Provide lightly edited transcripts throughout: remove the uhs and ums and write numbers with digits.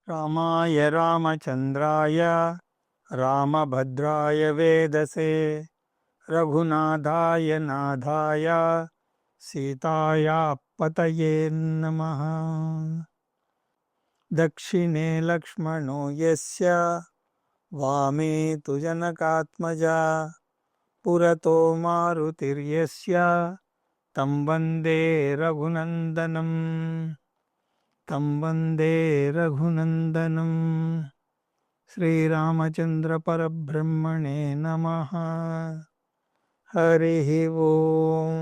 రామాయ రామచంద్రాయ రామభద్రాయ వేదసే రఘునాథాయ నాథాయ సీతాయా పతయే నమః. దక్షిణే లక్ష్మణో యస్య వామే తు జనకాత్మజా పురతో మారుతిర్యస్య తం వందే రఘునందనం. శ్రీరామచంద్ర పరబ్రహ్మణే నమః. హరి ఓం.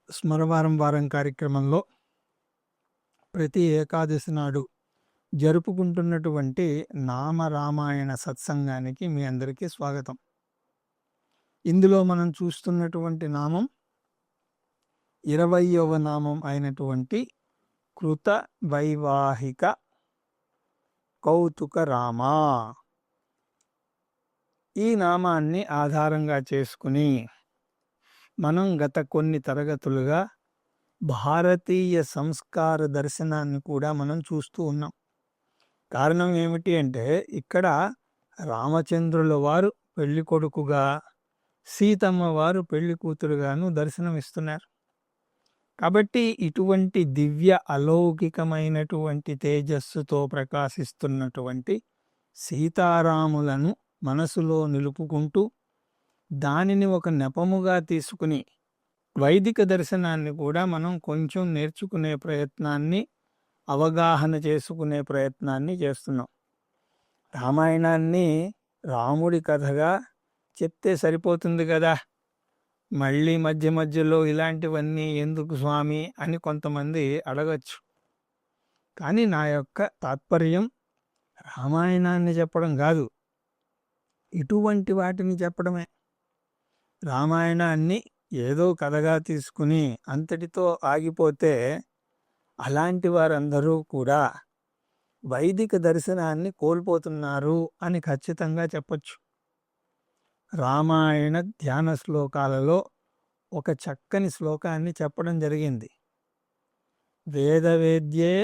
స్మరవారం వారం కార్యక్రమంలో ప్రతి ఏకాదశి నాడు జరుపుకుంటున్నటువంటి నామరామాయణ సత్సంగానికి మీ అందరికీ స్వాగతం. ఇందులో మనం చూస్తున్నటువంటి నామం 20వ నామం అయినటువంటి కృత వైవాహిక కౌతుక రామ. ఈ నామాన్ని ఆధారంగా చేసుకుని మనం గత కొన్ని తరగతులుగా భారతీయ సంస్కార దర్శనాన్ని కూడా మనం చూస్తూ ఉన్నాం. కారణం ఏమిటి అంటే ఇక్కడ రామచంద్రుల వారు పెళ్లి కొడుకుగా, సీతమ్మ వారు పెళ్లి కూతురుగాను దర్శనమిస్తున్నారు. కాబట్టి ఇటువంటి దివ్య అలౌకికమైనటువంటి తేజస్సుతో ప్రకాశిస్తున్నటువంటి సీతారాములను మనసులో నిలుపుకుంటూ దానిని ఒక నెపముగా తీసుకుని వైదిక దర్శనాన్ని కూడా మనం కొంచెం నేర్చుకునే ప్రయత్నాన్ని, అవగాహన చేసుకునే ప్రయత్నాన్ని చేస్తున్నాం. రామాయణాన్ని రాముడి కథగా చెప్తే సరిపోతుంది కదా, మళ్ళీ మధ్య మధ్యలో ఇలాంటివన్నీ ఎందుకు స్వామి అని కొంతమంది అడగచ్చు. కానీ నా యొక్క తాత్పర్యం రామాయణాన్ని చెప్పడం కాదు, ఇటువంటి వాటిని చెప్పడమే. రామాయణాన్ని ఏదో కథగా తీసుకుని అంతటితో ఆగిపోతే అలాంటి వారందరూ కూడా వైదిక దర్శనాన్ని కోల్పోతున్నారు అని ఖచ్చితంగా చెప్పచ్చు. రామాయణ ధ్యాన శ్లోకాలలో ఒక చక్కని శ్లోకాన్ని చెప్పడం జరిగింది. వేదవేద్యే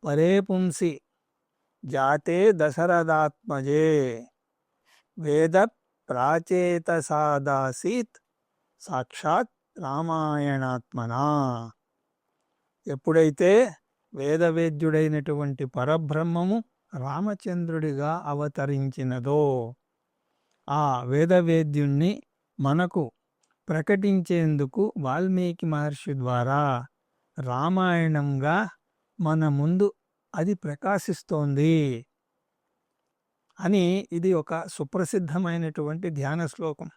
పరే పుంసి జాతే దశరథాత్మజే వేద ప్రాచేతసాదాసీత్ సాక్షాత్ రామాయణాత్మనా. ఎప్పుడైతే వేదవేద్యుడైనటువంటి పరబ్రహ్మము రామచంద్రుడిగా అవతరించినదో ఆ వేదవేద్యుణ్ణి మనకు ప్రకటించేందుకు వాల్మీకి మహర్షి ద్వారా రామాయణంగా మన ముందు అది ప్రకాశిస్తోంది అని ఇది ఒక సుప్రసిద్ధమైనటువంటి ధ్యాన శ్లోకం.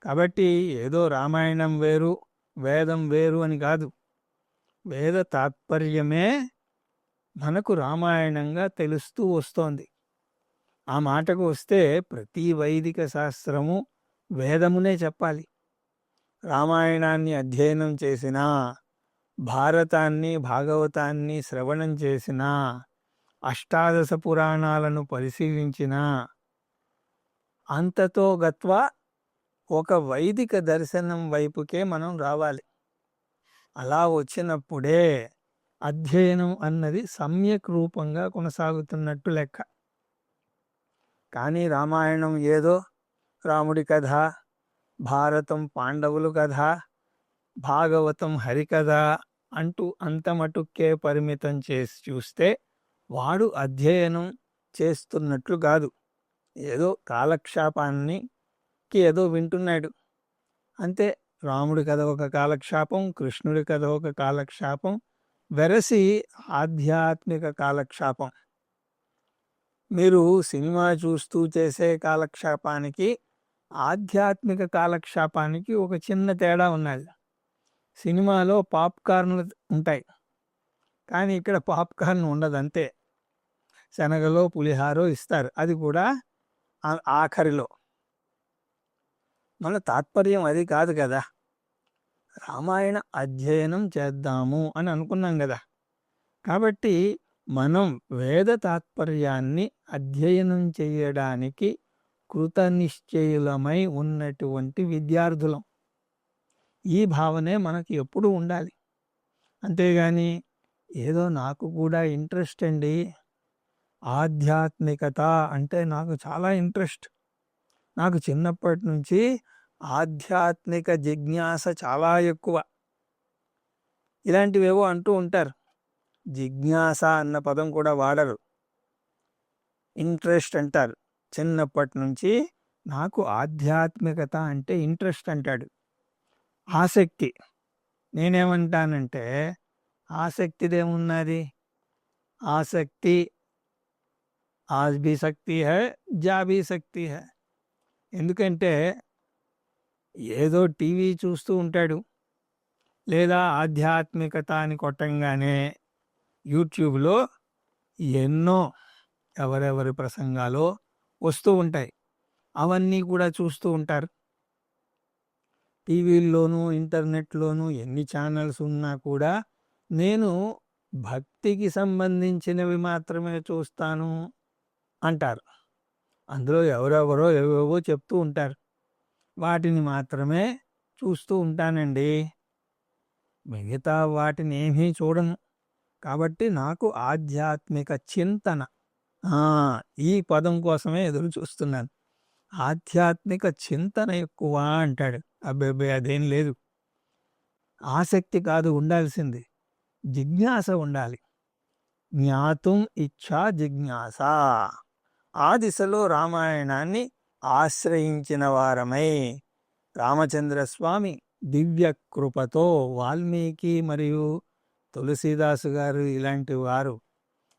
కాబట్టి ఏదో రామాయణం వేరు వేదం వేరు అని కాదు, వేద తాత్పర్యమే మనకు రామాయణంగా తెలుస్తూ వస్తోంది. ఆ మాటకు వస్తే ప్రతి వైదిక శాస్త్రము వేదమునే చెప్పాలి. రామాయణాన్ని అధ్యయనం చేసినా, భారతాన్ని భాగవతాన్ని శ్రవణం చేసినా, అష్టాదశ పురాణాలను పరిశీలించినా అంతతో గత్వా ఒక వైదిక దర్శనం వైపుకే మనం రావాలి. అలా వచ్చినప్పుడే అధ్యయనం అన్నది సమ్యక్ రూపంగా కొనసాగుతున్నట్టు లెక్క. కానీ రామాయణం ఏదో రాముడి కథ, భారతం పాండవులు కథ, భాగవతం హరికథ అంటూ అంతమటుక్కే పరిమితం చేసి చూస్తే వాడు అధ్యయనం చేస్తున్నట్లు కాదు, ఏదో కాలక్షేపానికి ఏదో వింటున్నాడు అంతే. రాముడి కథ ఒక కాలక్షేపం, కృష్ణుడి కథ ఒక కాలక్షేపం, వెరసి ఆధ్యాత్మిక కాలక్షేపం. మీరు సినిమా చూస్తూ చేసే కాలక్షేపానికి, ఆధ్యాత్మిక కాలక్షేపానికి ఒక చిన్న తేడా ఉన్నది. సినిమాలో పాప్కార్న్లు ఉంటాయి, కానీ ఇక్కడ పాప్కార్న్ ఉండదు. అంతే, శనగలో పులిహారో ఇస్తారు, అది కూడా ఆఖరిలో. మన తాత్పర్యం అది కాదు కదా. రామాయణ అధ్యయనం చేద్దాము అని అనుకున్నాం కదా. కాబట్టి మనం వేద తాత్పర్యాన్ని అధ్యయనం చేయడానికి కృతనిశ్చయులమై ఉన్నటువంటి విద్యార్థులం. ఈ భావనే మనకి ఎప్పుడూ ఉండాలి. అంతేగాని ఏదో నాకు కూడా ఇంట్రెస్ట్ అండి. ఆధ్యాత్మికత అంటే నాకు చాలా ఇంట్రెస్ట్. నాకు చిన్నప్పటి నుంచి ఆధ్యాత్మిక జిజ్ఞాస చాలా ఎక్కువ. ఇలాంటివేవో అంటూ ఉంటారు. జిజ్ఞాస అన్న పదం కూడా వాడరు. ఇంట్రెస్ట్ అంటారు. చిన్నప్పటి నుంచి నాకు ఆధ్యాత్మికత అంటే ఇంట్రెస్ట్ అంటాడు. ఆసక్తి. నేనేమంటానంటే ఆసక్తిదేమున్నది? ఆసక్తి ఆజ్ భీ సక్తి హై, జా భీ సక్తి హై. ఎందుకంటే ఏదో టీవీ చూస్తూ ఉంటాడు, లేదా ఆధ్యాత్మికత అని కొట్టంగానే యూట్యూబ్లో ఎన్నో ఎవరెవరి ప్రసంగాలో వస్తూ ఉంటాయి. అవన్నీ కూడా చూస్తూ ఉంటారు. టీవీల్లోనూ ఇంటర్నెట్లోనూ ఎన్ని ఛానల్స్ ఉన్నా కూడా నేను భక్తికి సంబంధించినవి మాత్రమే చూస్తాను అంటారు. అందులో ఎవరెవరో ఏవేవో చెప్తూ ఉంటారు. వాటిని మాత్రమే చూస్తూ ఉంటానండి. మిగతా వాటిని ఏమీ చూడను. కాబట్టి నాకు ఆధ్యాత్మిక చింతన, ఈ పదం కోసమే ఎదురు చూస్తున్నాను. ఆధ్యాత్మిక చింతన ఎక్కువ అంటాడు. అబ్బే అదేం లేదు. ఆసక్తి కాదు ఉండాల్సింది, జిజ్ఞాస ఉండాలి. జ్ఞాతుం ఇచ్ఛా జిజ్ఞాస. ఆ దిశలో రామాయణాన్ని ఆశ్రయించిన వారమై రామచంద్రస్వామి దివ్య కృపతో వాల్మీకి మరియు తులసీదాసు గారు ఇలాంటి వారు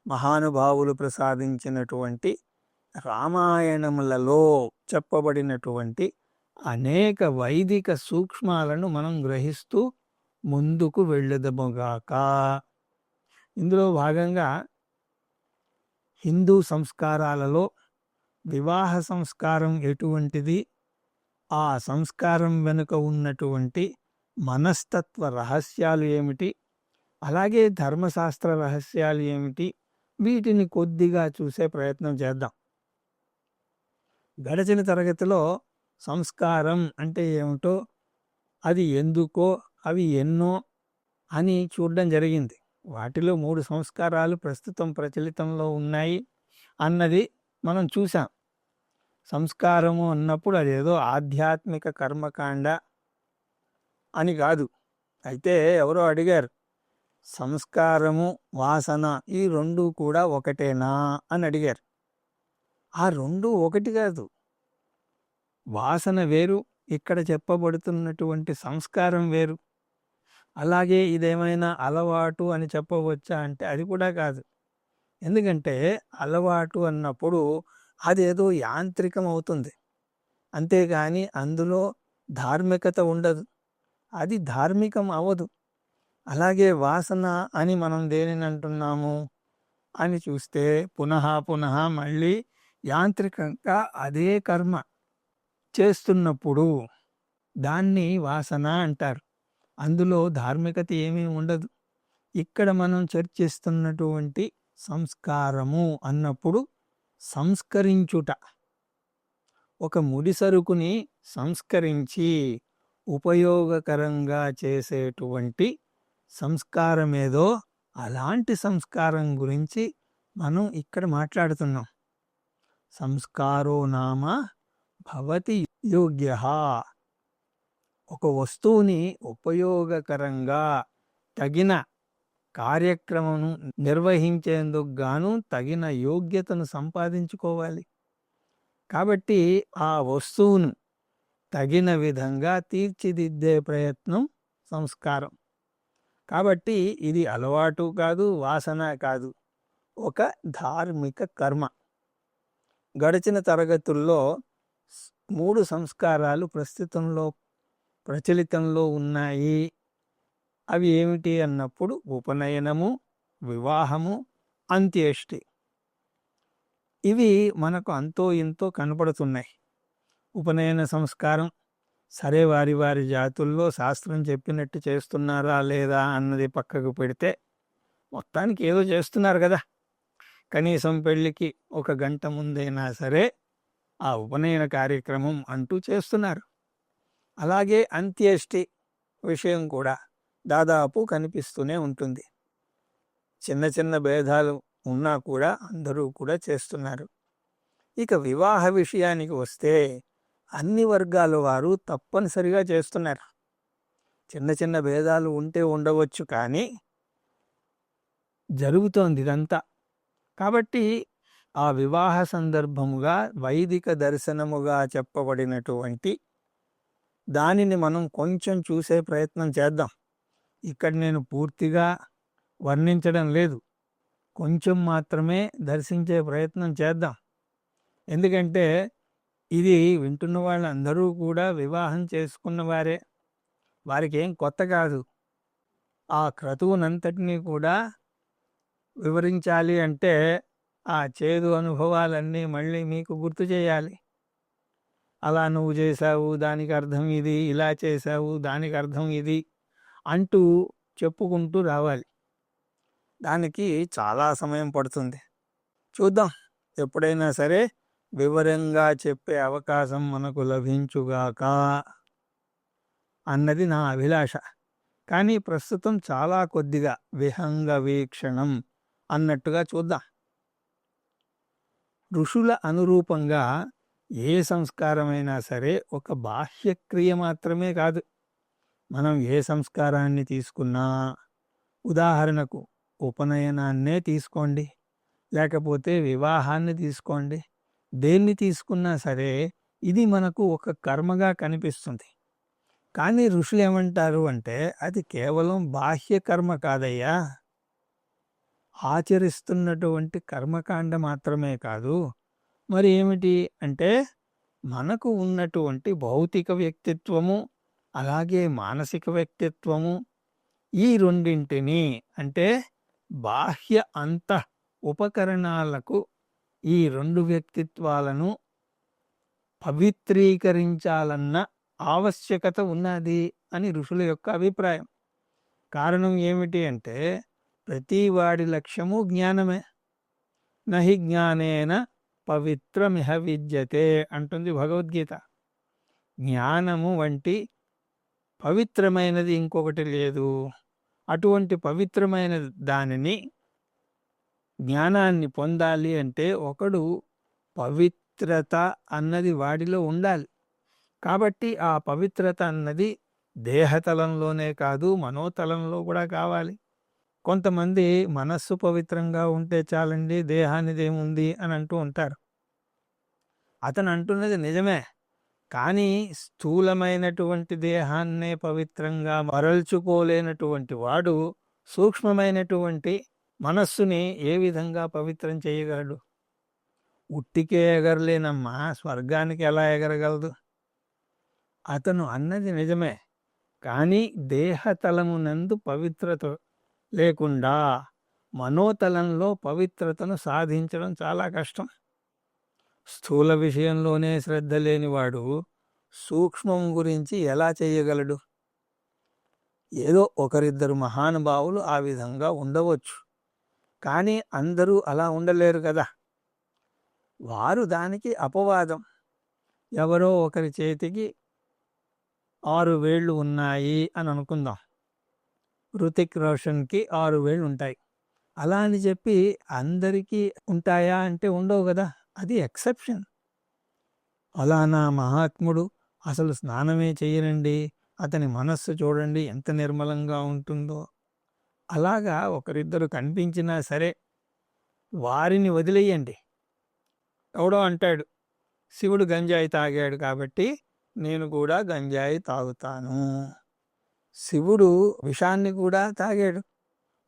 మహానుభావులు ప్రసాదించినటువంటి రామాయణములలో చెప్పబడినటువంటి అనేక వైదిక సూక్ష్మాలను మనం గ్రహిస్తూ ముందుకు వెళ్ళదముగాక. ఇందులో భాగంగా హిందూ సంస్కారాలలో వివాహ సంస్కారం ఎటువంటిది, ఆ సంస్కారం వెనుక ఉన్నటువంటి మనస్తత్వ రహస్యాలు ఏమిటి, అలాగే ధర్మశాస్త్ర రహస్యాలు ఏమిటి, వీటిని కొద్దిగా చూసే ప్రయత్నం చేద్దాం. గడచిన తరగతిలో సంస్కారం అంటే ఏమిటో, అది ఎందుకో, అవి ఎన్నో అని చూడడం జరిగింది. వాటిలో 3 సంస్కారాలు ప్రస్తుతం ప్రచలితంలో ఉన్నాయి అన్నది మనం చూసాం. సంస్కారము అన్నప్పుడు అదేదో ఆధ్యాత్మిక కర్మకాండ అని కాదు. అయితే ఎవరో అడిగారు, సంస్కారము వాసన ఈ 2 కూడా ఒకటేనా అని అడిగారు. ఆ 2 ఒకటి కాదు. వాసన వేరు, ఇక్కడ చెప్పబడుతున్నటువంటి సంస్కారం వేరు. అలాగే ఇదేమైనా అలవాటు అని చెప్పవచ్చా అంటే అది కూడా కాదు. ఎందుకంటే అలవాటు అన్నప్పుడు అదేదో యాంత్రికం అవుతుంది, అంతేగాని అందులో ధార్మికత ఉండదు, అది ధార్మికం అవ్వదు. అలాగే వాసన అని మనం దేనిని అంటున్నాము అని చూస్తే పునః పునః మళ్ళీ యాంత్రికంగా అదే కర్మ చేస్తున్నప్పుడు దాన్ని వాసన అంటారు. అందులో ధార్మికత ఏమీ ఉండదు. ఇక్కడ మనం చర్చిస్తున్నటువంటి సంస్కారము అన్నప్పుడు సంస్కరించుట, ఒక ముడి సరుకుని సంస్కరించి ఉపయోగకరంగా చేసేటువంటి సంస్కారం ఏదో అలాంటి సంస్కారం గురించి మనం ఇక్కడ మాట్లాడుతున్నాం. సంస్కారో నామ భవతి యోగ్యః. ఒక వస్తువుని ఉపయోగకరంగా తగిన కార్యక్రమం నిర్వహించేందుకు గాను తగిన యోగ్యతను సంపాదించుకోవాలి. కాబట్టి ఆ వస్తువును తగిన విధంగా తీర్చిదిద్దే ప్రయత్నం సంస్కారం. కాబట్టి ఇది అలవాటు కాదు, వాసన కాదు, ఒక ధార్మిక కర్మ. గడిచిన తరగతుల్లో 3 సంస్కారాలు ప్రచలితంలో ఉన్నాయి. అవి ఏమిటి అన్నప్పుడు ఉపనయనము, వివాహము, అంత్యేష్టి. ఇవి మనకు అంతో ఇంతో కనపడుతున్నాయి. ఉపనయన సంస్కారం సరే, వారి వారి జాతుల్లో శాస్త్రం చెప్పినట్టు చేస్తున్నారా లేదా అన్నది పక్కకు పెడితే మొత్తానికి ఏదో చేస్తున్నారు కదా. కనీసం పెళ్ళికి 1 గంట ముందైనా సరే ఆ ఉపనయన కార్యక్రమం అంటూ చేస్తున్నారు. అలాగే అంత్యేష్టి విషయం కూడా దాదాపు కనిపిస్తూనే ఉంటుంది. చిన్న చిన్న భేదాలు ఉన్నా కూడా అందరూ కూడా చేస్తున్నారు. ఇక వివాహ విషయానికి వస్తే అన్ని వర్గాల వారు తప్పనిసరిగా చేస్తున్నారు. చిన్న చిన్న భేదాలు ఉంటే ఉండవచ్చు, కానీ జరుగుతోంది ఇదంతా. కాబట్టి ఆ వివాహ సందర్భముగా వైదిక దర్శనముగా చెప్పబడినటువంటి దానిని మనం కొంచెం చూసే ప్రయత్నం చేద్దాం. ఇక్కడ నేను పూర్తిగా వర్ణించడం లేదు, కొంచెం మాత్రమే దర్శించే ప్రయత్నం చేద్దాం. ఎందుకంటే ఇది వింటున్న వాళ్ళందరూ కూడా వివాహం చేసుకున్న వారే, వారికి ఏం కొత్త కాదు. ఆ క్రతువునంతటినీ కూడా వివరించాలి అంటే ఆ చేదు అనుభవాలన్నీ మళ్ళీ మీకు గుర్తు చేయాలి. అలా నువ్వు చేశావు, దానికి అర్థం ఇది, ఇలా చేశావు, దానికి అర్థం ఇది అంటూ చెప్పుకుంటూ రావాలి. దానికి చాలా సమయం పడుతుంది. చూద్దాం, ఎప్పుడైనా సరే వివరంగా చెప్పే అవకాశం మనకు లభించుగాక అన్నది నా అభిలాష. కానీ ప్రస్తుతం చాలా కొద్దిగా విహంగ వీక్షణం అన్నట్టుగా చూద్దాం. ఋషుల అనురూపంగా ఏ సంస్కారమైనా సరే ఒక బాహ్యక్రియ మాత్రమే కాదు. మనం ఏ సంస్కారాన్ని తీసుకున్నా, ఉదాహరణకు ఉపనయనాన్నే తీసుకోండి, లేకపోతే వివాహాన్ని తీసుకోండి, దేన్ని తీసుకున్నా సరే ఇది మనకు ఒక కర్మగా కనిపిస్తుంది. కానీ ఋషులు ఏమంటారు అంటే అది కేవలం బాహ్య కర్మ కాదయ్యా, ఆచరిస్తున్నటువంటి కర్మకాండ మాత్రమే కాదు. మరి ఏమిటి అంటే మనకు ఉన్నటువంటి భౌతిక వ్యక్తిత్వము, అలాగే మానసిక వ్యక్తిత్వము, ఈ రెండింటిని అంటే బాహ్య అంత ఉపకరణాలకు ఈ రెండు వ్యక్తిత్వాలను పవిత్రీకరించాలన్న ఆవశ్యకత ఉన్నది అని ఋషుల యొక్క అభిప్రాయం. కారణం ఏమిటి అంటే ప్రతి వాడి లక్ష్యము జ్ఞానమే. నహి జ్ఞానేన పవిత్రమిహ విద్యతే అంటుంది భగవద్గీత. జ్ఞానము వంటి పవిత్రమైనది ఇంకొకటి లేదు. అటువంటి పవిత్రమైన దానిని, జ్ఞానాన్ని పొందాలి అంటే ఒకడు పవిత్రత అన్నది వాడిలో ఉండాలి. కాబట్టి ఆ పవిత్రత అన్నది దేహతలంలోనే కాదు, మనోతలంలో కూడా కావాలి. కొంతమంది మనస్సు పవిత్రంగా ఉంటే చాలండి, దేహానిదేముంది అని అంటూ ఉంటారు. అతను అంటున్నది నిజమే, కానీ స్థూలమైనటువంటి దేహాన్నే పవిత్రంగా మరల్చుకోలేనటువంటి వాడు సూక్ష్మమైనటువంటి మనస్సుని ఏ విధంగా పవిత్రం చేయగలడు? ఉట్టికే ఎగరలేనమ్మా, స్వర్గానికి ఎలా ఎగరగలదు? అతను అన్నది నిజమే, కానీ దేహతలమునందు పవిత్రత లేకుండా మనోతలంలో పవిత్రతను సాధించడం చాలా కష్టం. స్థూల విషయంలోనే శ్రద్ధ లేనివాడు సూక్ష్మం గురించి ఎలా చేయగలడు? ఏదో ఒకరిద్దరు మహానుభావులు ఆ విధంగా ఉండవచ్చు, కానీ అందరూ అలా ఉండలేరు కదా. వారు దానికి అపవాదం. ఎవరో ఒకరి చేతికి 6 వేళ్ళు ఉన్నాయి అని అనుకుందాం. రుతిక్ రోషన్కి 6 వేళ్ళు ఉంటాయి. అలా అని చెప్పి అందరికీ ఉంటాయా అంటే ఉండవు కదా, అది ఎక్సెప్షన్. అలానా మహాత్ముడు అసలు స్నానమే చేయనండి, అతని మనస్సు చూడండి ఎంత నిర్మలంగా ఉంటుందో. అలాగా ఒకరిద్దరు కనిపించినా సరే వారిని వదిలేయండి. ఎవడో అంటాడు, శివుడు గంజాయి తాగాడు కాబట్టి నేను కూడా గంజాయి తాగుతాను. శివుడు విషాన్ని కూడా తాగాడు,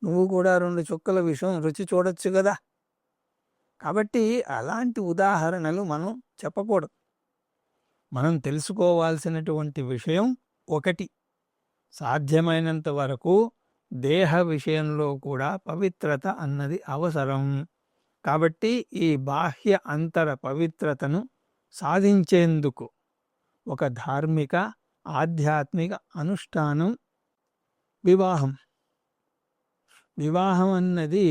నువ్వు కూడా 2 చుక్కల విషం రుచి చూడొచ్చు కదా. కాబట్టి అలాంటి ఉదాహరణలు మనం చెప్పకూడదు. మనం తెలుసుకోవాల్సినటువంటి విషయం ఒకటి, సాధ్యమైనంత వరకు దేహ విషయంలో కూడా పవిత్రత అన్నది అవసరం. కాబట్టి ఈ బాహ్య అంతర పవిత్రతను సాధించేందుకు ఒక ధార్మిక ఆధ్యాత్మిక అనుష్ఠానం వివాహం. వివాహం అన్నది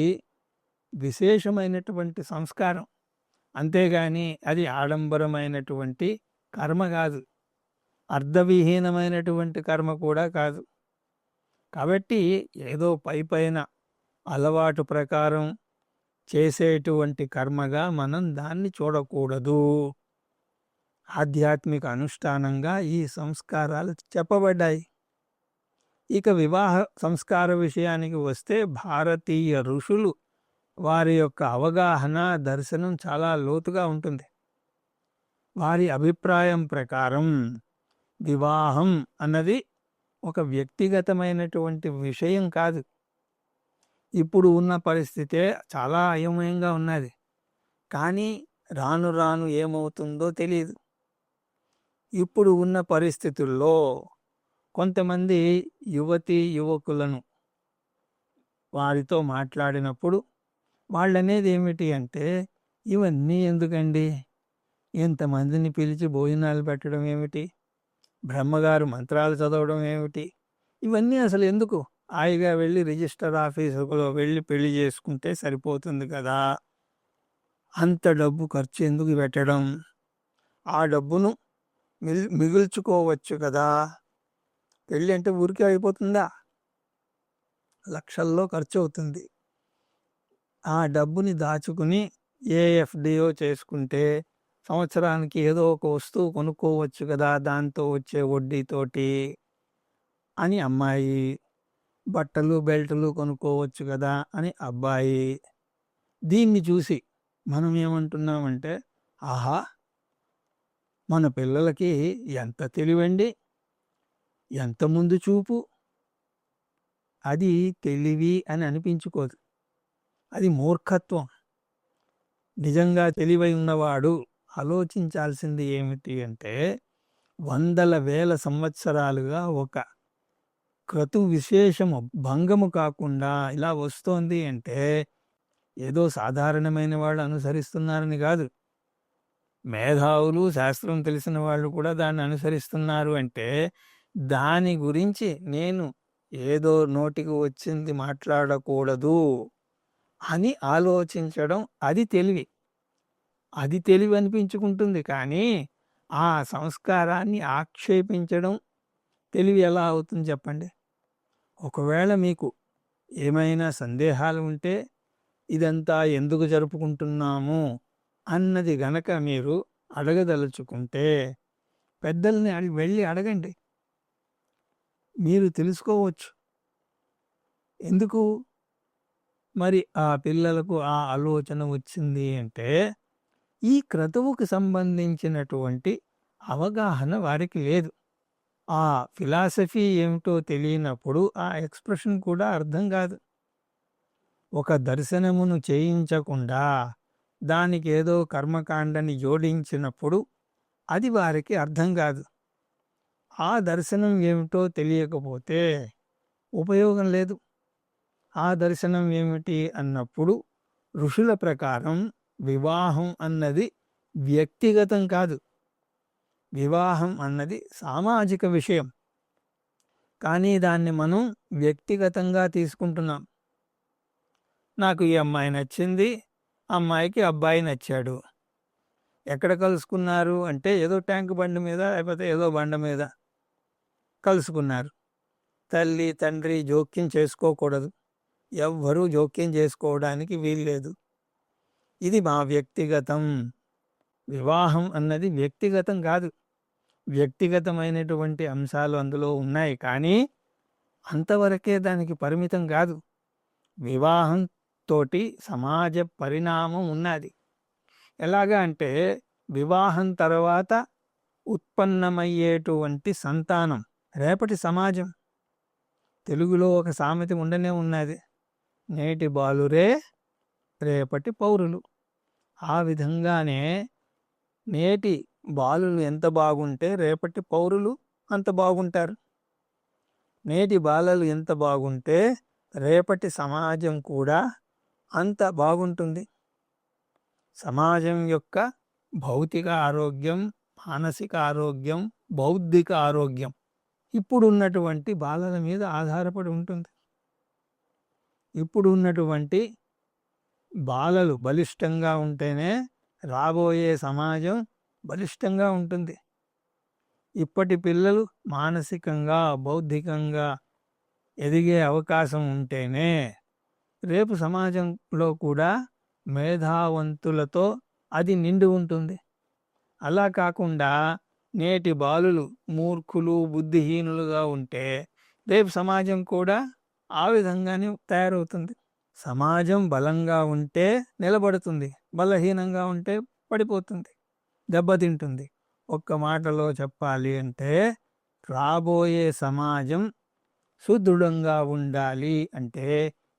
విశేషమైనటువంటి సంస్కారం, అంతేగాని అది ఆడంబరమైనటువంటి కర్మ కాదు, అర్ధవిహీనమైనటువంటి కర్మ కూడా కాదు. కాబట్టి ఏదో పైపైన అలవాటు ప్రకారం చేసేటువంటి కర్మగా మనం దాన్ని చూడకూడదు. ఆధ్యాత్మిక అనుష్ఠానంగా ఈ సంస్కారాలు చెప్పబడ్డాయి. ఇక వివాహ సంస్కార విషయానికి వస్తే భారతీయ ఋషులు వారి యొక్క అవగాహన దర్శనం చాలా లోతుగా ఉంటుంది. వారి అభిప్రాయం ప్రకారం వివాహం అన్నది ఒక వ్యక్తిగతమైనటువంటి విషయం కాదు. ఇప్పుడు ఉన్న పరిస్థితే చాలా అయోమయంగా ఉన్నది. కానీ రాను రాను ఏమవుతుందో తెలియదు. ఇప్పుడు ఉన్న పరిస్థితుల్లో కొంతమంది యువకులను వారితో మాట్లాడినప్పుడు వాళ్ళనేది ఏమిటి అంటే, ఇవన్నీ ఎందుకండి, ఇంతమందిని పిలిచి భోజనాలు పెట్టడం ఏమిటి, బ్రహ్మగారు మంత్రాలు చదవడం ఏమిటి, ఇవన్నీ అసలు ఎందుకు, హాయిగా వెళ్ళి రిజిస్టర్ ఆఫీసులో వెళ్ళి పెళ్లి చేసుకుంటే సరిపోతుంది కదా, అంత డబ్బు ఖర్చు ఎందుకు పెట్టడం, ఆ డబ్బును మిగుల్చుకోవచ్చు కదా. పెళ్ళి అంటే ఊరికే అయిపోతుందా, లక్షల్లో ఖర్చు అవుతుంది. ఆ డబ్బుని దాచుకుని ఏఎఫ్డిఓ చేసుకుంటే సంవత్సరానికి ఏదో ఒక వస్తువు కొనుక్కోవచ్చు కదా దాంతో వచ్చే వడ్డీతోటి అని అమ్మాయి, బట్టలు బెల్టులు కొనుక్కోవచ్చు కదా అని అబ్బాయి. దీన్ని చూసి మనం ఏమంటున్నామంటే, ఆహా, మన పిల్లలకి ఎంత తెలివండి, ఎంత ముందు చూపు. అది తెలివి అని అనిపించుకోదు, అది మూర్ఖత్వం. నిజంగా తెలివై ఉన్నవాడు ఆలోచించాల్సింది ఏమిటి అంటే, వందల వేల సంవత్సరాలుగా ఒక క్రతు విశేషము భంగము కాకుండా ఇలా వస్తోంది అంటే ఏదో సాధారణమైన వాళ్ళు అనుసరిస్తున్నారని కాదు. మేధావులు, శాస్త్రం తెలిసిన వాళ్ళు కూడా దాన్ని అనుసరిస్తున్నారు అంటే దాని గురించి నేను ఏదో నోటికి వచ్చింది మాట్లాడకూడదు అని ఆలోచించడం, అది తెలివి. అది తెలివి అనిపించుకుంటుంది. కానీ ఆ సంస్కారాన్ని ఆక్షేపించడం తెలివి ఎలా అవుతుంది చెప్పండి. ఒకవేళ మీకు ఏమైనా సందేహాలు ఉంటే, ఇదంతా ఎందుకు జరుపుకుంటున్నాము అన్నది గనక మీరు అడగదలుచుకుంటే పెద్దల్ని వెళ్ళి అడగండి, మీరు తెలుసుకోవచ్చు. ఎందుకు మరి ఆ పిల్లలకు ఆ ఆలోచన వచ్చింది అంటే, ఈ క్రతువుకు సంబంధించినటువంటి అవగాహన వారికి లేదు. ఆ ఫిలాసఫీ ఏమిటో తెలియనప్పుడు ఆ ఎక్స్ప్రెషన్ కూడా అర్థం కాదు. ఒక దర్శనమును చేయించకుండా దానికి ఏదో కర్మకాండని జోడించినప్పుడు అది వారికి అర్థం కాదు. ఆ దర్శనం ఏమిటో తెలియకపోతే ఉపయోగం లేదు. ఆ దర్శనం ఏమిటి అన్నప్పుడు ఋషుల ప్రకారం వివాహం అన్నది వ్యక్తిగతం కాదు, వివాహం అన్నది సామాజిక విషయం. కానీ దాన్ని మనం వ్యక్తిగతంగా తీసుకుంటున్నాం. నాకు ఈ అమ్మాయి నచ్చింది, అమ్మాయికి అబ్బాయి నచ్చాడు. ఎక్కడ కలుసుకున్నారు అంటే ఏదో ట్యాంక్ బండి మీద లేకపోతే ఏదో బండ మీద కలుసుకున్నారు. తల్లి తండ్రి జోక్యం చేసుకోకూడదు, ఎవ్వరూ జోక్యం చేసుకోవడానికి వీల్లేదు. ఇది మా వ్యక్తిగతం. వివాహం అన్నది వ్యక్తిగతం కాదు. వ్యక్తిగతమైనటువంటి అంశాలు అందులో ఉన్నాయి, కానీ అంతవరకే దానికి పరిమితం కాదు. వివాహం తోటి సమాజ పరిణామం ఉన్నది. ఎలాగా అంటే, వివాహం తర్వాత ఉత్పన్నమయ్యేటువంటి సంతానం రేపటి సమాజం. తెలుగులో ఒక సామెత ఉండనే ఉన్నది, నేటి బాలురే రేపటి పౌరులు. ఆ విధంగానే నేటి బాలులు ఎంత బాగుంటే రేపటి పౌరులు అంత బాగుంటారు. నేటి బాలలు ఎంత బాగుంటే రేపటి సమాజం కూడా అంత బాగుంటుంది. సమాజం యొక్క భౌతిక ఆరోగ్యం, మానసిక ఆరోగ్యం, బౌద్ధిక ఆరోగ్యం ఇప్పుడున్నటువంటి బాలల మీద ఆధారపడి ఉంటుంది. ఇప్పుడు ఉన్నటువంటి బాలలు బలిష్టంగా ఉంటేనే రాబోయే సమాజం బలిష్టంగా ఉంటుంది. ఇప్పటి పిల్లలు మానసికంగా, బౌద్ధికంగా ఎదిగే అవకాశం ఉంటేనే రేపు సమాజంలో కూడా మేధావంతులతో అది నిండి ఉంటుంది. అలా కాకుండా నేటి బాలులు మూర్ఖులు బుద్ధిహీనులుగా ఉంటే రేపు సమాజం కూడా ఆ విధంగానే తయారవుతుంది. సమాజం బలంగా ఉంటే నిలబడుతుంది, బలహీనంగా ఉంటే పడిపోతుంది, దెబ్బతింటుంది. ఒక్క మాటలో చెప్పాలి అంటే రాబోయే సమాజం సుదృఢంగా ఉండాలి అంటే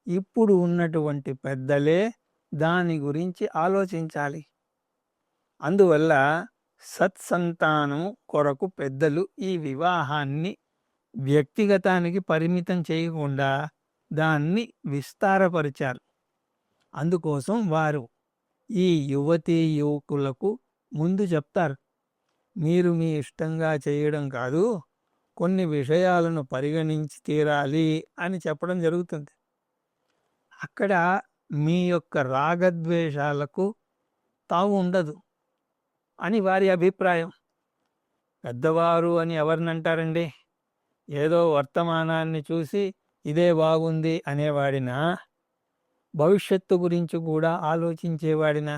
ఇప్పుడు ఉన్నటువంటి పెద్దలే దాని గురించి ఆలోచించాలి. అందువల్ల సత్సంతానం కొరకు పెద్దలు ఈ వివాహాన్ని వ్యక్తిగతానికి పరిమితం చేయకుండా దాన్ని విస్తారపరిచారు. అందుకోసం వారు ఈ యువతీ యువకులకు ముందు చెప్తారు, మీరు మీ ఇష్టంగా చేయడం కాదు, కొన్ని విషయాలను పరిగణించి తీరాలి అని చెప్పడం జరుగుతుంది. అక్కడ మీ యొక్క రాగద్వేషాలకు తావు ఉండదు అని వారి అభిప్రాయం. పెద్దవారు అని ఎవరినంటారండి? ఏదో వర్తమానాన్ని చూసి ఇదే బాగుంది అనేవాడినా, భవిష్యత్తు గురించి కూడా ఆలోచించేవాడినా,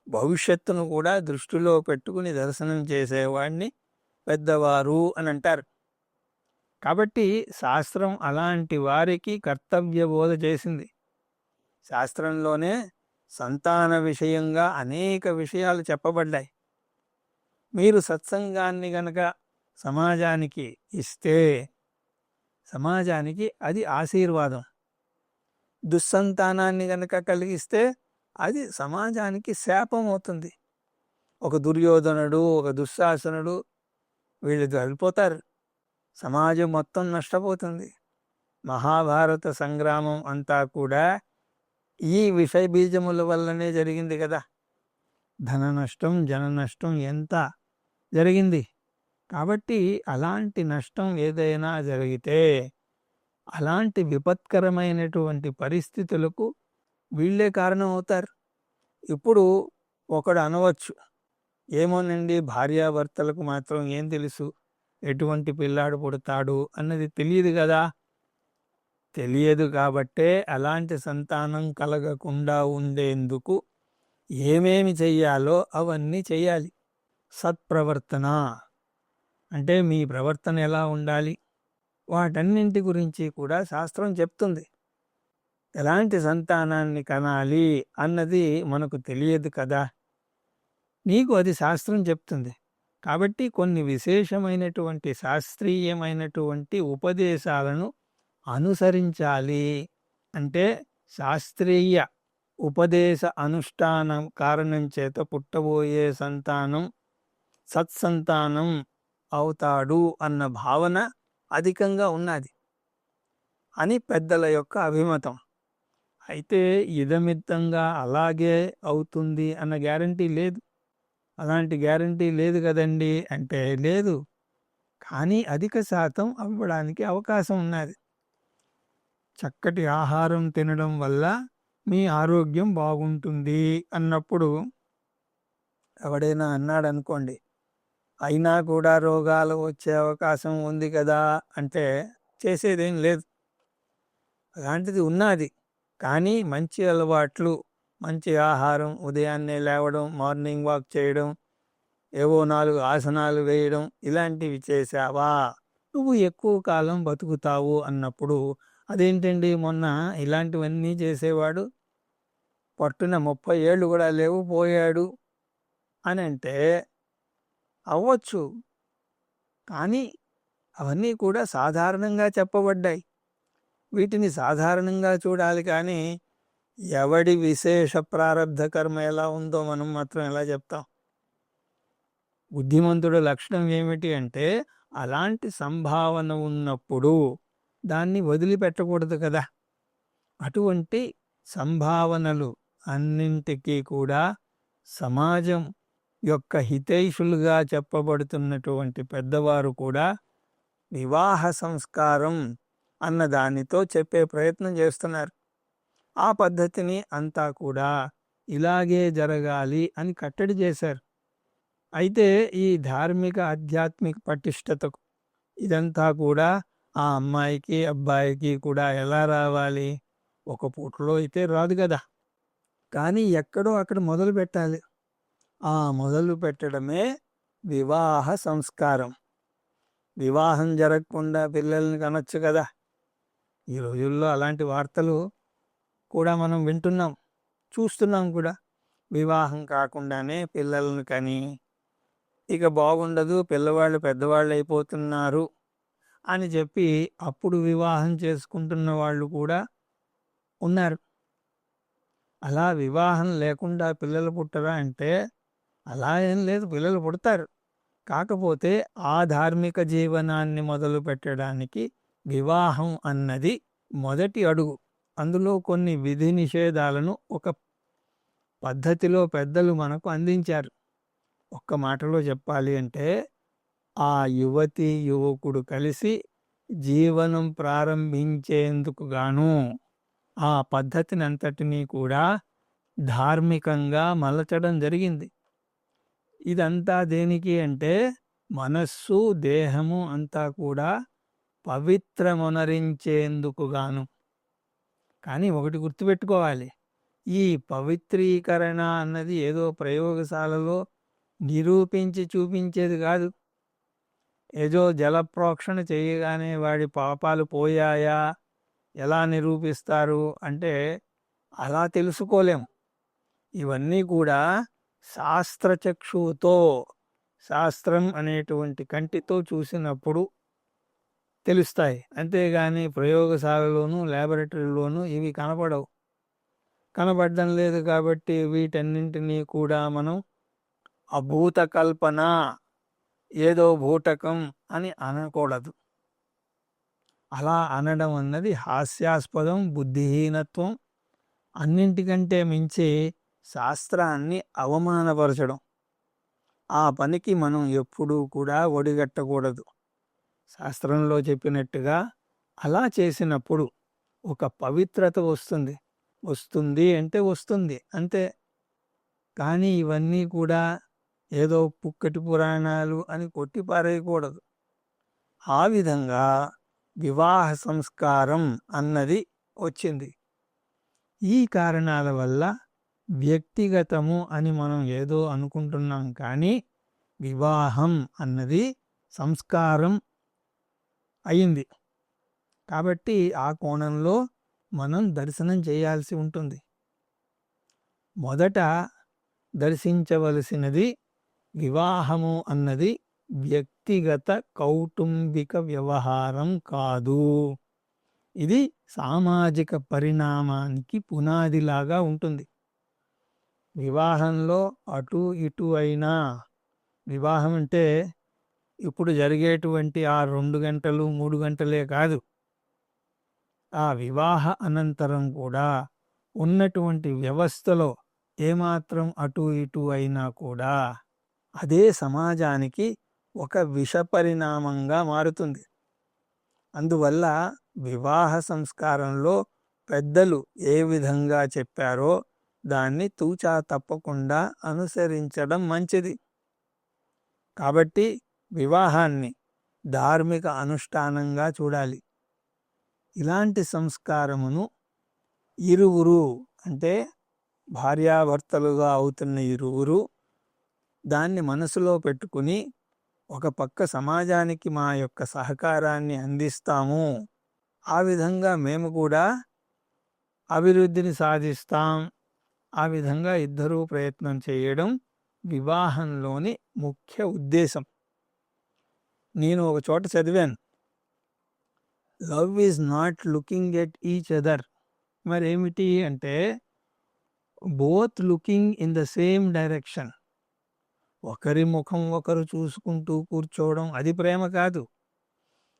భవిష్యత్తును కూడా దృష్టిలో పెట్టుకుని దర్శనం చేసేవాడిని పెద్దవారు అని అంటారు. కాబట్టి శాస్త్రం అలాంటి వారికి కర్తవ్య బోధ చేసింది. శాస్త్రంలోనే సంతాన విషయంగా అనేక విషయాలు చెప్పబడ్డాయి. మీరు సత్సంగాన్ని గనక సమాజానికి ఇస్తే సమాజానికి అది ఆశీర్వాదం. దుస్సంతానాన్ని గనక కలిగిస్తే అది సమాజానికి శాపం అవుతుంది. ఒక దుర్యోధనుడు, ఒక దుశ్శాసనుడు వీళ్ళు వెళ్ళిపోతారు, సమాజం మొత్తం నష్టపోతుంది. మహాభారత సంగ్రామం అంతా కూడా ఈ విషయ బీజముల వల్లనే జరిగింది కదా. ధన నష్టం, జన నష్టం ఎంత జరిగింది. కాబట్టి అలాంటి నష్టం ఏదైనా జరిగితే అలాంటి విపత్కరమైనటువంటి పరిస్థితులకు వీళ్ళే కారణం అవుతారు. ఇప్పుడు ఒకడు అనవచ్చు, ఏమోనండి భార్యాభర్తలకు మాత్రం ఏం తెలుసు, ఎటువంటి పిల్లాడు పుడతాడు అన్నది తెలియదు కదా. తెలియదు కాబట్టే అలాంటి సంతానం కలగకుండా ఉండేందుకు ఏమేమి చెయ్యాలో అవన్నీ చెయ్యాలి. సత్ప్రవర్తన అంటే మీ ప్రవర్తన ఎలా ఉండాలి, వాటన్నింటి గురించి కూడా శాస్త్రం చెప్తుంది. ఎలాంటి సంతానాన్ని కనాలి అన్నది మనకు తెలియదు కదా, నీకు అది శాస్త్రం చెప్తుంది. కాబట్టి కొన్ని విశేషమైనటువంటి శాస్త్రీయమైనటువంటి ఉపదేశాలను అనుసరించాలి. అంటే శాస్త్రీయ ఉపదేశ అనుష్ఠానం కారణం చేత పుట్టబోయే సంతానం సత్సంతానం అవుతాడు అన్న భావన అధికంగా ఉన్నది అని పెద్దల యొక్క అభిమతం. అయితే ఇదమిత్తంగా అలాగే అవుతుంది అన్న గ్యారంటీ లేదు. అలాంటి గ్యారంటీ లేదు కదండి అంటే లేదు, కానీ అధిక శాతం అవ్వడానికి అవకాశం ఉన్నది. చక్కటి ఆహారం తినడం వల్ల మీ ఆరోగ్యం బాగుంటుంది అన్నప్పుడు ఎవడైనా అన్నాడు అనుకోండి, అయినా కూడా రోగాలు వచ్చే అవకాశం ఉంది కదా అంటే చేసేదేం లేదు. అలాంటిది ఉన్నది, కానీ మంచి అలవాట్లు, మంచి ఆహారం, ఉదయాన్నే లేవడం, మార్నింగ్ వాక్ చేయడం, ఏవో 4 ఆసనాలు వేయడం, ఇలాంటివి చేసావా నువ్వు ఎక్కువ కాలం బతుకుతావు అన్నప్పుడు, అదేంటండి మొన్న ఇలాంటివన్నీ చేసేవాడు పట్టున 30 ఏళ్ళు కూడా లేవు పోయాడు అని అంటే అవ్వచ్చు, కానీ అవన్నీ కూడా సాధారణంగా చెప్పబడ్డాయి. వీటిని సాధారణంగా చూడాలి, కానీ ఎవడి విశేష ప్రారబ్ధ కర్మ ఎలా ఉందో మనం మాత్రం ఎలా చెప్తాం? బుద్ధిమంతుడు లక్షణం ఏమిటి అంటే అలాంటి సంభావన ఉన్నప్పుడు దాన్ని వదిలిపెట్టకూడదు కదా. అటువంటి సంభావనలు అన్నింటికీ కూడా సమాజం యొక్క హితైషులుగా చెప్పబడుతున్నటువంటి పెద్దవారు కూడా వివాహ సంస్కారం అన్న దానితో చెప్పే ప్రయత్నం చేస్తున్నారు. ఆ పద్ధతిని అంతా కూడా ఇలాగే జరగాలి అని కట్టడి చేశారు. అయితే ఈ ధార్మిక ఆధ్యాత్మిక పటిష్టతకు ఇదంతా కూడా ఆ అమ్మాయికి అబ్బాయికి కూడా ఎలా రావాలి, ఒక పూటలో అయితే రాదు కదా. కానీ ఎక్కడో అక్కడ మొదలు పెట్టాలి. ఆ మొదలు పెట్టడమే వివాహ సంస్కారం. వివాహం జరగకుండా పిల్లల్ని కనొచ్చు కదా. ఈ రోజుల్లో అలాంటి వార్తలు కూడా మనం వింటున్నాం, చూస్తున్నాం కూడా. వివాహం కాకుండానే పిల్లల్ని కని ఇక బాగుండదు, పిల్లవాళ్ళు పెద్దవాళ్ళు అయిపోతున్నారు అని చెప్పి అప్పుడు వివాహం చేసుకుంటున్న వాళ్ళు కూడా ఉన్నారు. అలా వివాహం లేకుండా పిల్లలు పుట్టరా అంటే అలా ఏం లేదు, పిల్లలు పుడతారు. కాకపోతే ఆ ధార్మిక జీవనాన్ని మొదలు పెట్టడానికి వివాహం అన్నది మొదటి అడుగు. అందులో కొన్ని విధి నిషేధాలను ఒక పద్ధతిలో పెద్దలు మనకు అందించారు. ఒక్క మాటలో చెప్పాలి అంటే ఆ యువతి యువకుడు కలిసి జీవనం ప్రారంభించేందుకు గాను ఆ పద్ధతిని అంతటినీ కూడా ధార్మికంగా మలచడం జరిగింది. ఇదంతా దేనికి అంటే మనస్సు దేహము అంతా కూడా పవిత్రమునరించేందుకు గాను. కానీ ఒకటి గుర్తుపెట్టుకోవాలి, ఈ పవిత్రీకరణ అన్నది ఏదో ప్రయోగశాలలో నిరూపించి చూపించేది కాదు. ఏదో జలప్రోక్షణ చేయగానే వాడి పాపాలు పోయాయా ఎలా నిరూపిస్తారు అంటే అలా తెలుసుకోలేం. ఇవన్నీ కూడా శాస్త్రచక్షువుతో, శాస్త్రం అనేటువంటి కంటితో చూసినప్పుడు తెలుస్తాయి. అంతేగాని ప్రయోగశాలలోనూ ల్యాబొరేటరీలోనూ ఇవి కనపడవు. కనపడడం లేదు కాబట్టి వీటన్నింటినీ కూడా మనం అభూత కల్పన, ఏదో భూటకం అని అనకూడదు. అలా అనడం అన్నది హాస్యాస్పదం, బుద్ధిహీనత్వం, అన్నింటికంటే మించి శాస్త్రాన్ని అవమానపరచడం. ఆ పనికి మనం ఎప్పుడూ కూడా ఒడిగట్టకూడదు. శాస్త్రంలో చెప్పినట్టుగా అలా చేసినప్పుడు ఒక పవిత్రత వస్తుంది. వస్తుంది అంటే వస్తుంది అంతే. కానీ ఇవన్నీ కూడా ఏదో పుక్కటి పురాణాలు అని కొట్టిపారేయకూడదు. ఆ విధంగా వివాహ సంస్కారం అన్నది వచ్చింది. ఈ కారణాల వల్ల వ్యక్తిగతము అని మనం ఏదో అనుకుంటున్నాం, కానీ వివాహం అన్నది సంస్కారం అయింది. కాబట్టి ఆ కోణంలో మనం దర్శనం చేయాల్సి ఉంటుంది. మొదట దర్శించవలసినది వివాహము అన్నది వ్యక్తిగత కౌటుంబిక వ్యవహారం కాదు. ఇది సామాజిక పరిణామానికి పునాదిలాగా ఉంటుంది. వివాహంలో అటు ఇటు అయినా, వివాహం అంటే ఇప్పుడు జరిగేటువంటి ఆ 2 గంటలు 3 గంటలే కాదు, ఆ వివాహ అనంతరం కూడా ఉన్నటువంటి వ్యవస్థలో ఏమాత్రం అటు ఇటు అయినా కూడా అదే సమాజానికి ఒక విషపరిణామంగా మారుతుంది. అందువల్ల వివాహ సంస్కారంలో పెద్దలు ఏ విధంగా చెప్పారో దాన్ని తూచా తప్పకుండా అనుసరించడం మంచిది. కాబట్టి వివాహాన్ని ధార్మిక అనుష్ఠానంగా చూడాలి. ఇలాంటి సంస్కారమును ఇరువురు అంటే భార్యాభర్తలుగా అవుతున్న ఇరువురు దాన్ని మనసులో పెట్టుకుని ఒక పక్క సమాజానికి మా యొక్క సహకారాన్ని అందిస్తాము, ఆ విధంగా మేము కూడా అభివృద్ధిని సాధిస్తాం, ఆ విధంగా ఇద్దరూ ప్రయత్నం చేయడం వివాహంలోని ముఖ్య ఉద్దేశం. నేను ఒక చోట చదివాను, love is not looking at each other. మరేమిటి అంటే both looking in the same direction. ఒకరి ముఖం ఒకరు చూసుకుంటూ కూర్చోవడం అది ప్రేమ కాదు.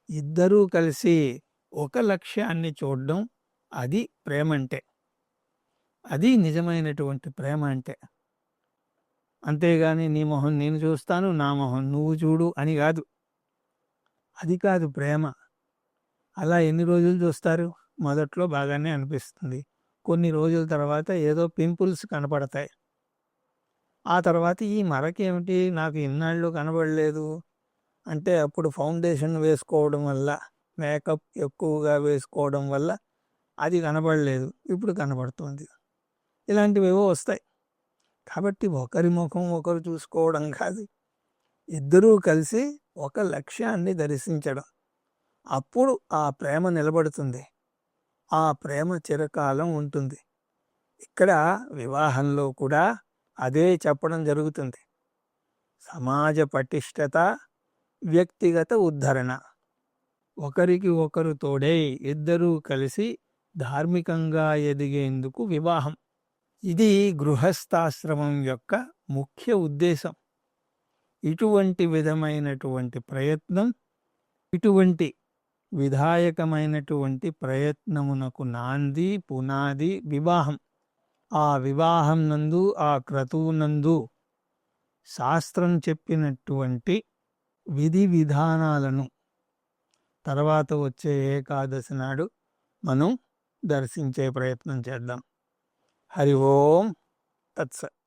ఇద్దరూ కలిసి ఒక లక్ష్యాన్ని చూడడం అది ప్రేమ అంటే. అది నిజమైనటువంటి ప్రేమ అంటే. అంతేగాని నీ మొహం నేను చూస్తాను, నా మొహం నువ్వు చూడు అని కాదు. అది కాదు ప్రేమ. అలా ఎన్ని రోజులు చూస్తారు? మొదట్లో బాగానే అనిపిస్తుంది, కొన్ని రోజుల తర్వాత ఏదో పింపుల్స్ కనపడతాయి. ఆ తర్వాత ఈ మరకేమిటి నాకు ఇన్నాళ్ళు కనబడలేదు అంటే అప్పుడు ఫౌండేషన్ వేసుకోవడం వల్ల, మేకప్ ఎక్కువగా వేసుకోవడం వల్ల అది కనబడలేదు, ఇప్పుడు కనబడుతుంది. ఇలాంటివేవో వస్తాయి. కాబట్టి ఒకరి ముఖం ఒకరు చూసుకోవడం కాదు, ఇద్దరూ కలిసి ఒక లక్ష్యాన్ని దర్శించడం. అప్పుడు ఆ ప్రేమ నిలబడుతుంది, ఆ ప్రేమ చిరకాలం ఉంటుంది. ఇక్కడ వివాహంలో కూడా అదే చెప్పడం జరుగుతుంది. సమాజ పటిష్టత, వ్యక్తిగత ఉద్ధరణ, ఒకరికి ఒకరు తోడై ఇద్దరూ కలిసి ధార్మికంగా ఎదిగేందుకు వివాహం. ఇది గృహస్థాశ్రమం యొక్క ముఖ్య ఉద్దేశం. ఇటువంటి విధమైనటువంటి ప్రయత్నం, ఇటువంటి విధాయకమైనటువంటి ప్రయత్నమునకు నాంది, పునాది వివాహం. ఆ వివాహం నందు, ఆ క్రతువునందు శాస్త్రం చెప్పినటువంటి విధి విధానాలను తర్వాత వచ్చే ఏకాదశి నాడు మనం దర్శించే ప్రయత్నం చేద్దాం. హరి ఓం తత్సత్.